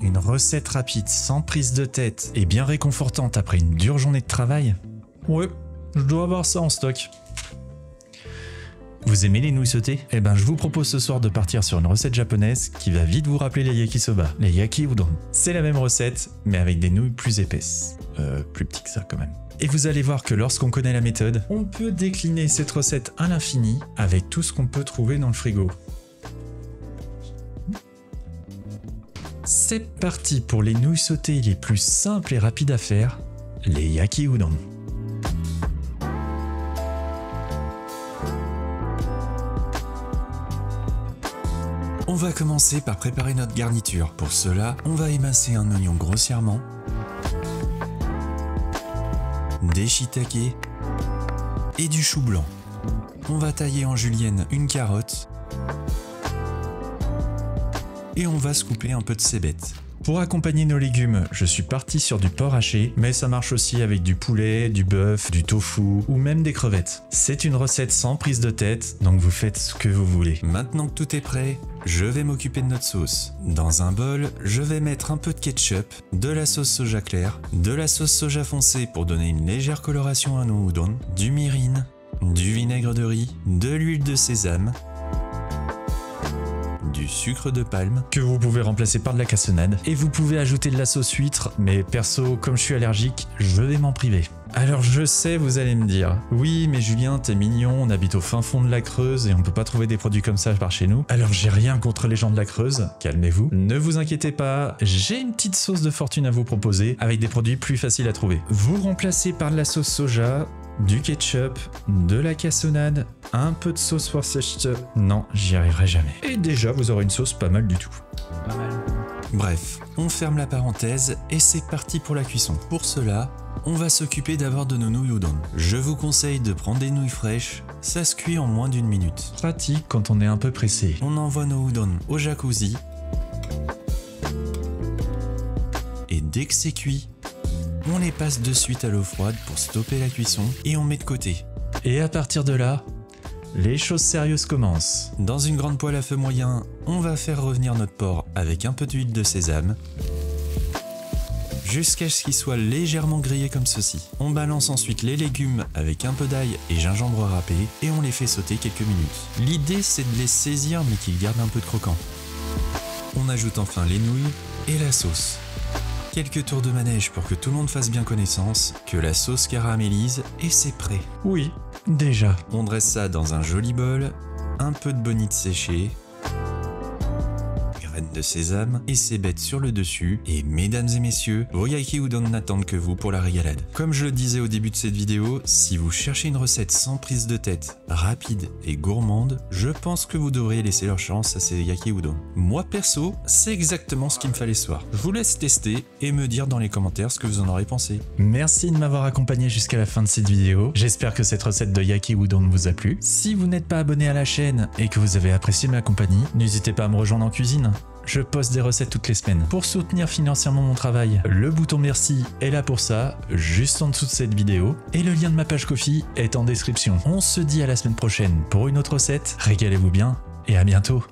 Une recette rapide, sans prise de tête et bien réconfortante après une dure journée de travail? Ouais, je dois avoir ça en stock. Vous aimez les nouilles sautées? Eh ben je vous propose ce soir de partir sur une recette japonaise qui va vite vous rappeler les yakisoba, les yaki udon. C'est la même recette, mais avec des nouilles plus épaisses. Plus petites que ça quand même. Et vous allez voir que lorsqu'on connaît la méthode, on peut décliner cette recette à l'infini avec tout ce qu'on peut trouver dans le frigo. C'est parti pour les nouilles sautées les plus simples et rapides à faire, les yaki udon. On va commencer par préparer notre garniture. Pour cela, on va émincer un oignon grossièrement, des shiitake et du chou blanc. On va tailler en julienne une carotte et on va se couper un peu de cébette. Pour accompagner nos légumes, je suis parti sur du porc haché, mais ça marche aussi avec du poulet, du bœuf, du tofu ou même des crevettes. C'est une recette sans prise de tête, donc vous faites ce que vous voulez. Maintenant que tout est prêt, je vais m'occuper de notre sauce. Dans un bol, je vais mettre un peu de ketchup, de la sauce soja claire, de la sauce soja foncée pour donner une légère coloration à nos udon, du mirin, du vinaigre de riz, de l'huile de sésame, du sucre de palme, que vous pouvez remplacer par de la cassonade, et vous pouvez ajouter de la sauce huître, mais perso, comme je suis allergique, je vais m'en priver. Alors je sais, vous allez me dire, oui mais Julien t'es mignon, on habite au fin fond de la Creuse et on peut pas trouver des produits comme ça par chez nous. Alors j'ai rien contre les gens de la Creuse, calmez-vous. Ne vous inquiétez pas, j'ai une petite sauce de fortune à vous proposer avec des produits plus faciles à trouver. Vous remplacez par de la sauce soja, du ketchup, de la cassonade, un peu de sauce Worcestershire. Non, j'y arriverai jamais. Et déjà vous aurez une sauce pas mal du tout. Pas mal. Bref, on ferme la parenthèse et c'est parti pour la cuisson. Pour cela, on va s'occuper d'abord de nos nouilles udon. Je vous conseille de prendre des nouilles fraîches, ça se cuit en moins d'1 minute. Pratique quand on est un peu pressé. On envoie nos udon au jacuzzi. Et dès que c'est cuit, on les passe de suite à l'eau froide pour stopper la cuisson et on met de côté. Et à partir de là, les choses sérieuses commencent. Dans une grande poêle à feu moyen, on va faire revenir notre porc avec un peu d'huile de sésame jusqu'à ce qu'il soit légèrement grillé comme ceci. On balance ensuite les légumes avec un peu d'ail et gingembre râpé et on les fait sauter quelques minutes. L'idée c'est de les saisir mais qu'ils gardent un peu de croquant. On ajoute enfin les nouilles et la sauce. Quelques tours de manège pour que tout le monde fasse bien connaissance, que la sauce caramélise et c'est prêt. Oui, déjà. On dresse ça dans un joli bol, un peu de bonite séchée, graines de sésame et cébette sur le dessus. Et mesdames et messieurs, vos yaki udon n'attendent que vous pour la régalade. Comme je le disais au début de cette vidéo, si vous cherchez une recette sans prise de tête, rapide et gourmande, je pense que vous devriez laisser leur chance à ces yaki udon. Moi perso, c'est exactement ce qu'il me fallait ce soir. Je vous laisse tester et me dire dans les commentaires ce que vous en aurez pensé. Merci de m'avoir accompagné jusqu'à la fin de cette vidéo. J'espère que cette recette de yaki udon vous a plu. Si vous n'êtes pas abonné à la chaîne et que vous avez apprécié ma compagnie, n'hésitez pas à me rejoindre en cuisine. Je poste des recettes toutes les semaines. Pour soutenir financièrement mon travail, le bouton merci est là pour ça, juste en dessous de cette vidéo. Et le lien de ma page Ko-fi est en description. On se dit à la semaine prochaine pour une autre recette. Régalez-vous bien et à bientôt.